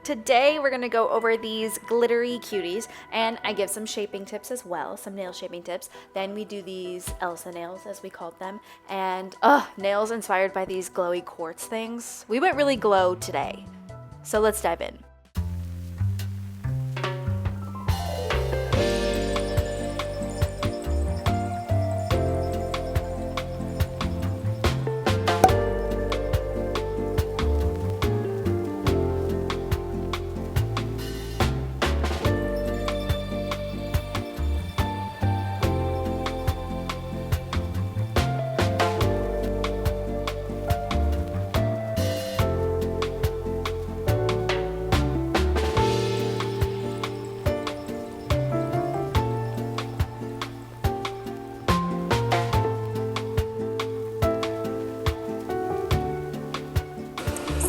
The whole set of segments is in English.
Today we're gonna go over these glittery cuties, and I give some shaping tips as well, some nail shaping tips. Then we do these Elsa nails, as we called them, and nails inspired by these glowy quartz things. We went really glow today, so let's dive in.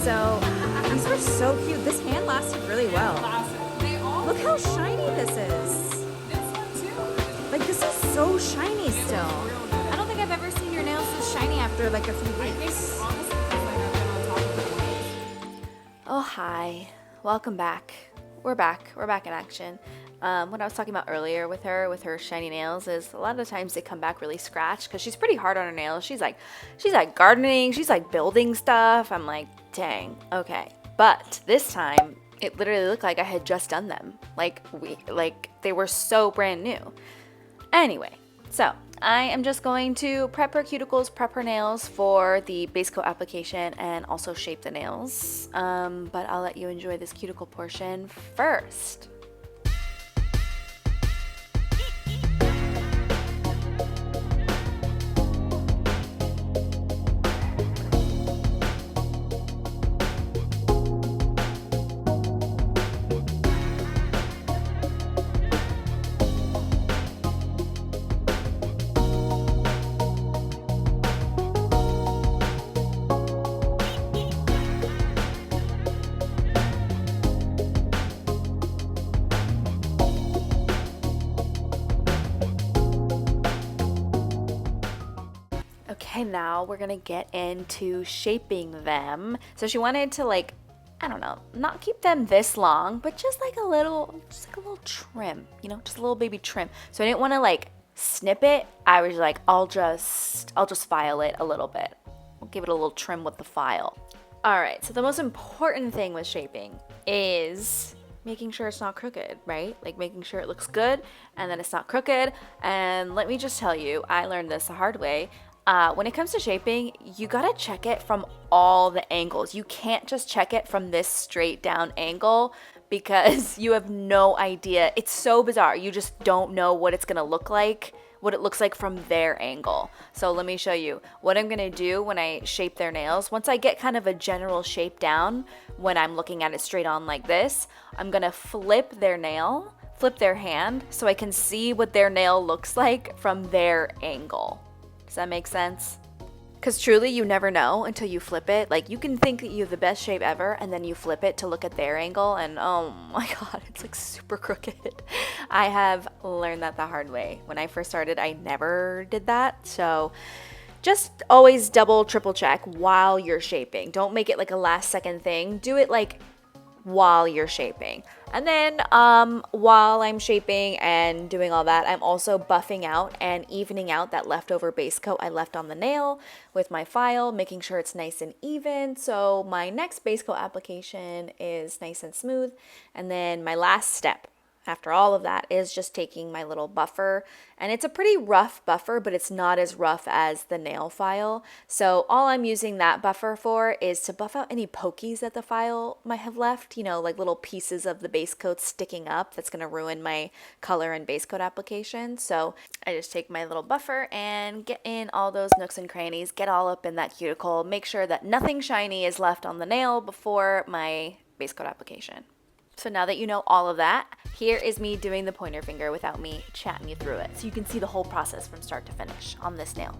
So these are so cute. This hand lasted really well. Look how shiny this is. Like, this is so shiny still. I don't think I've ever seen your nails so shiny after like a few weeks. Oh, hi. Welcome back. We're back. We're back in action. What I was talking about earlier with her shiny nails is a lot of times they come back really scratched because she's pretty hard on her nails. She's like gardening, she's like building stuff. I'm like, dang, okay. But this time it literally looked like I had just done them. Like they were so brand new. Anyway, so I am just going to prep her cuticles, prep her nails for the base coat application, and also shape the nails. But I'll let you enjoy this cuticle portion first. Okay, now we're gonna get into shaping them. So she wanted to, like, I don't know, not keep them this long, but just like a little trim, you know, just a little baby trim. So I didn't want to like snip it. I was like, I'll just file it a little bit. We'll give it a little trim with the file. All right, so the most important thing with shaping is making sure it's not crooked, right? Like making sure it looks good and then it's not crooked. And let me just tell you, I learned this the hard way. When it comes to shaping, you gotta check it from all the angles. You can't just check it from this straight down angle because you have no idea. It's so bizarre. You just don't know what it's gonna look like, what it looks like from their angle. So let me show you what I'm gonna do when I shape their nails. Once I get kind of a general shape down, when I'm looking at it straight on like this, I'm gonna flip their nail, flip their hand, so I can see what their nail looks like from their angle. Does that make sense? Because truly, you never know until you flip it. Like, you can think that you have the best shape ever, and then you flip it to look at their angle, and oh my god, it's like super crooked. I have learned that the hard way. When I first started, I never did that. So just always double, triple check while you're shaping. Don't make it like a last second thing. Do it like while you're shaping. And then while I'm shaping and doing all that, I'm also buffing out and evening out that leftover base coat I left on the nail with my file, making sure it's nice and even. So my next base coat application is nice and smooth. And then my last step after all of that is just taking my little buffer, and it's a pretty rough buffer, but it's not as rough as the nail file. So all I'm using that buffer for is to buff out any pokies that the file might have left, you know, like little pieces of the base coat sticking up that's going to ruin my color and base coat application. So I just take my little buffer and get in all those nooks and crannies, get all up in that cuticle, make sure that nothing shiny is left on the nail before my base coat application. So now that you know all of that, here is me doing the pointer finger without me chatting you through it. So you can see the whole process from start to finish on this nail.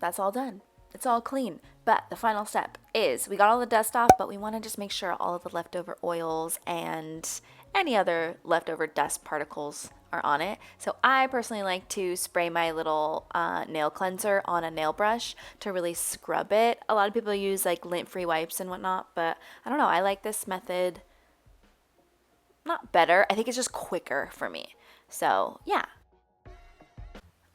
that's all done. It's all clean. But the final step is we got all the dust off, but we want to just make sure all of the leftover oils and any other leftover dust particles are on it. So I personally like to spray my little nail cleanser on a nail brush to really scrub it. A lot of people use like lint-free wipes and whatnot, but I don't know. I like this method. Not better. I think it's just quicker for me. So yeah.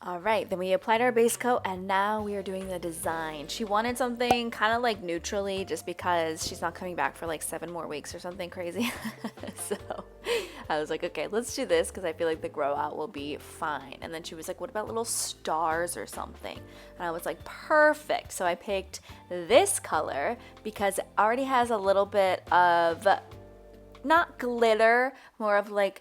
All right, then we applied our base coat and now we are doing the design. She wanted something kind of like neutrally just because she's not coming back for like 7 more weeks or something crazy. So I was like, okay, let's do this because I feel like the grow out will be fine. And then she was like, what about little stars or something? And I was like, perfect. So I picked this color because it already has a little bit of, not glitter, more of like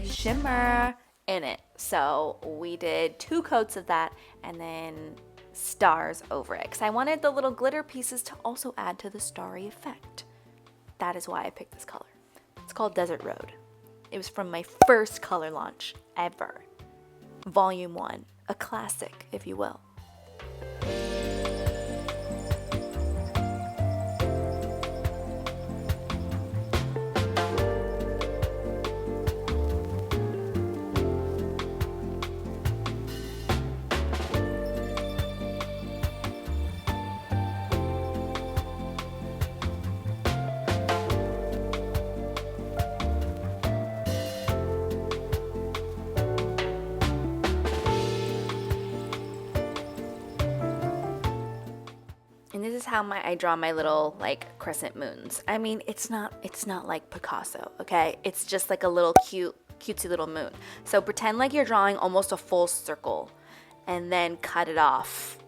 shimmer in it. So we did 2 coats of that and then stars over it because I wanted the little glitter pieces to also add to the starry effect. That is why I picked this color. It's called Desert Road. It was from my first color launch ever. Volume 1, a classic, if you will. And this is how I draw my little like crescent moons. I mean, it's not like Picasso, okay? It's just like a little cutesy little moon. So pretend like you're drawing almost a full circle and then cut it off.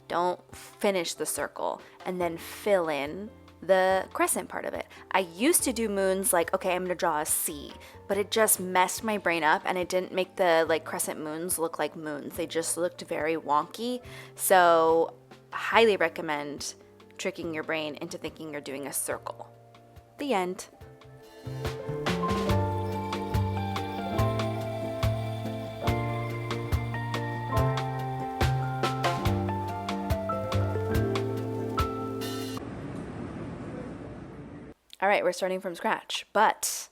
Don't finish the circle and then fill in the crescent part of it. I used to do moons like, okay, I'm gonna draw a C, but it just messed my brain up and it didn't make the like crescent moons look like moons. They just looked very wonky. So highly recommend tricking your brain into thinking you're doing a circle. The end. All right, we're starting from scratch, but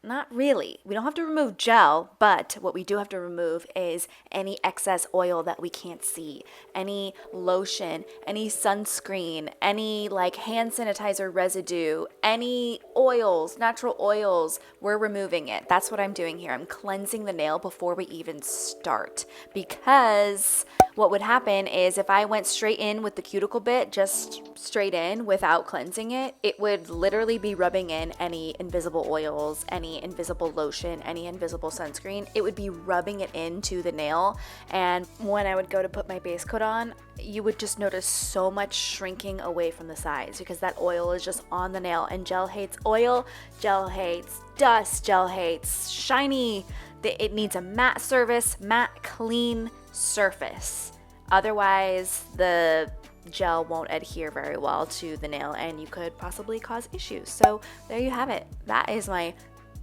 not really. We don't have to remove gel, but what we do have to remove is any excess oil that we can't see, any lotion, any sunscreen, any like hand sanitizer residue, any oils, natural oils, we're removing it. That's what I'm doing here. I'm cleansing the nail before we even start, because what would happen is if I went straight in with the cuticle bit, just straight in without cleansing it, it would literally be rubbing in any invisible oils, any invisible lotion, any invisible sunscreen. It would be rubbing it into the nail. And when I would go to put my base coat on, you would just notice so much shrinking away from the sides because that oil is just on the nail. And gel hates oil, gel hates dust, gel hates shiny. It needs a matte surface, matte, clean surface. Otherwise, the gel won't adhere very well to the nail and you could possibly cause issues. So there you have it. That is my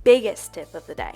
biggest tip of the day.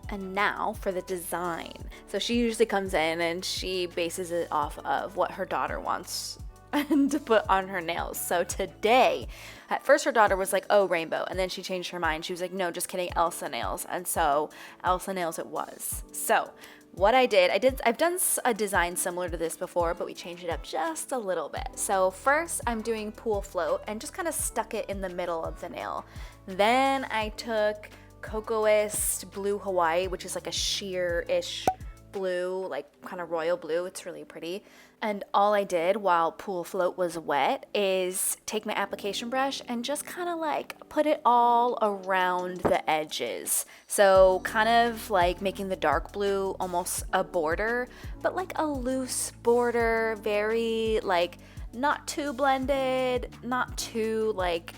And now for the design. So she usually comes in and she bases it off of what her daughter wants to put on her nails. So today, at first her daughter was like, oh, rainbow. And then she changed her mind. She was like, no, just kidding, Elsa nails. And so Elsa nails it was. So what I've done a design similar to this before, but we changed it up just a little bit. So first I'm doing pool float and just kind of stuck it in the middle of the nail. Then I took Cocoist Blue Hawaii, which is like a sheer-ish blue, like kind of royal blue. It's really pretty. And all I did while pool float was wet is take my application brush and just kind of like put it all around the edges. So kind of like making the dark blue almost a border, but like a loose border, very like not too blended, not too like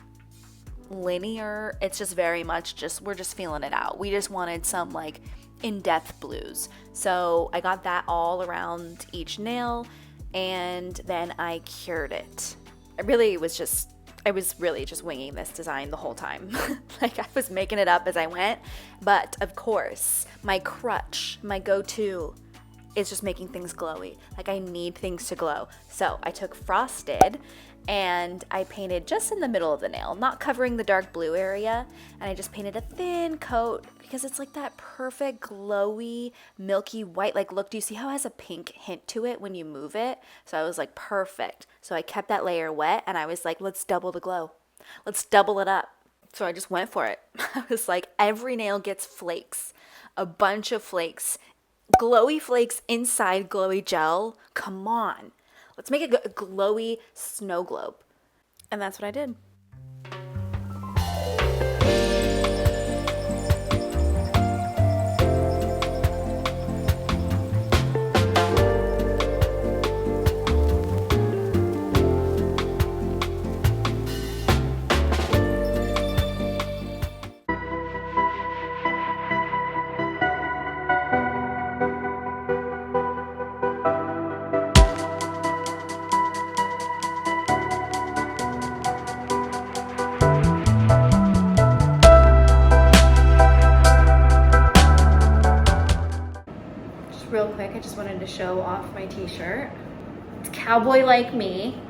linear. It's just very much we're just feeling it out. We just wanted some like in-depth blues. So I got that all around each nail and then I cured it. I was really just winging this design the whole time. Like I was making it up as I went. But of course, my crutch, my go-to is just making things glowy. Like I need things to glow. So I took frosted and I painted just in the middle of the nail, not covering the dark blue area. And I just painted a thin coat because it's like that perfect glowy, milky white like look. Do you see how it has a pink hint to it when you move it? So I was like, perfect. So I kept that layer wet and I was like, let's double the glow. Let's double it up. So I just went for it. I was like, every nail gets flakes, a bunch of flakes, glowy flakes inside glowy gel. Come on. Let's make a glowy snow globe. And that's what I did. Real quick, I just wanted to show off my t-shirt. It's cowboy like me,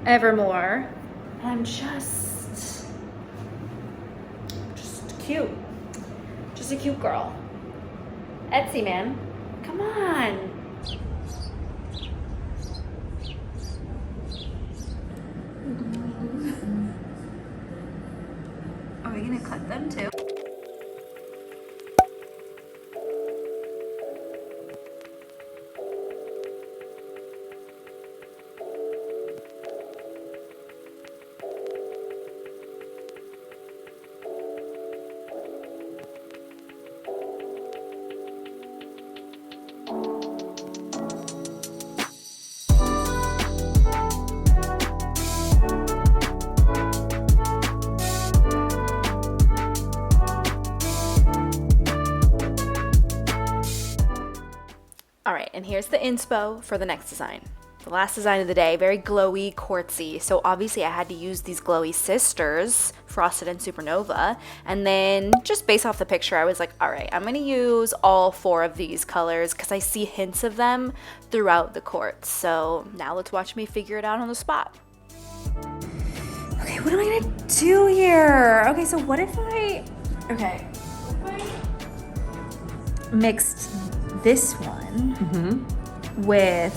evermore. And I'm just cute. Just a cute girl. Etsy, man. Come on. Are we gonna cut them too? All right, and here's the inspo for the next design. The last design of the day, very glowy, quartzy. So obviously I had to use these glowy sisters, Frosted and Supernova. And then just based off the picture, I was like, all right, I'm gonna use all 4 of these colors because I see hints of them throughout the quartz. So now let's watch me figure it out on the spot. Okay, what am I gonna do here? Okay, so what if I mixed this one with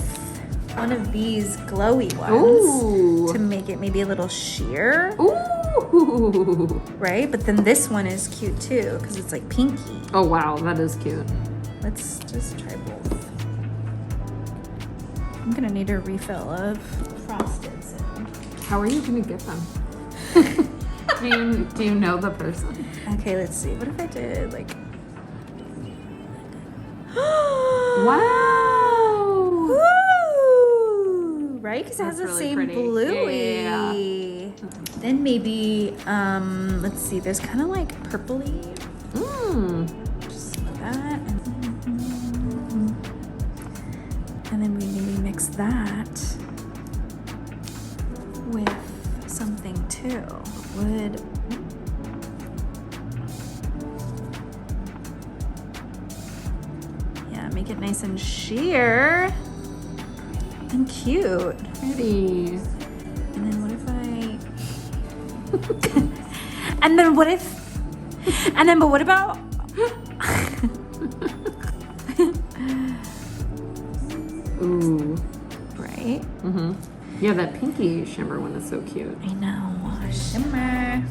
one of these glowy ones to make it maybe a little sheer. Ooh. Right? But then this one is cute too because it's like pinky. Oh wow, that is cute. Let's just try both. I'm gonna need a refill of frosted soon. How are you gonna get them? do you know the person? Okay, let's see. What if I did like Wow! Woo! Right? Because it has the really same pretty. bluey. Yeah. Then maybe, let's see, there's kind of like purpley. Just like that. And then we maybe mix that with something too. Would make it nice and sheer and cute. Pretty. And then what if I and then what if but what about Ooh. right? Yeah, that pinky shimmer one is so cute. I know. Shimmer.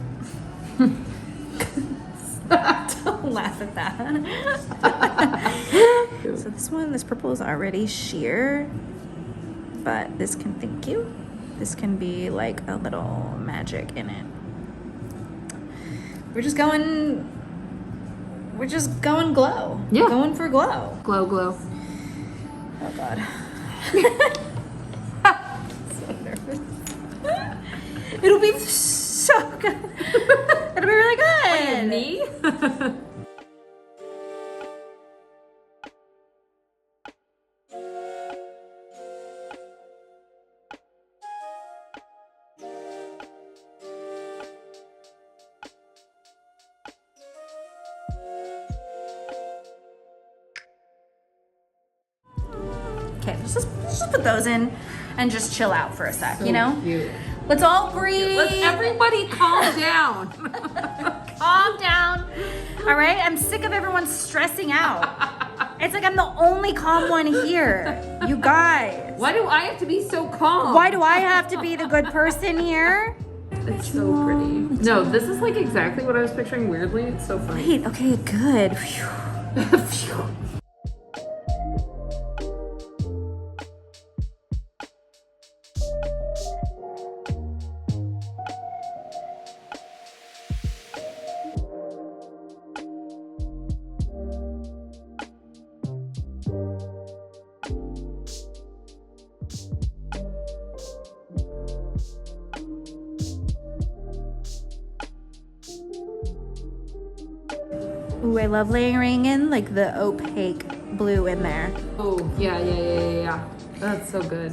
Don't laugh at that. So this purple is already sheer, but this can, thank you. This can be like a little magic in it. We're just going glow. Yeah. We're going for glow. Glow, glow. Oh God. So nervous. It'll be so good. It'll be really good. Me? Let's just put those in and just chill out for a sec, you know? Cute. Let's all breathe. Let's everybody calm down. Calm down. All right? I'm sick of everyone stressing out. It's like I'm the only calm one here. You guys. Why do I have to be so calm? Why do I have to be the good person here? It's so pretty. No, this is like exactly what I was picturing weirdly. It's so funny. Wait, okay, good. Phew. Ooh, I love layering in like the opaque blue in there. Oh, yeah. That's so good.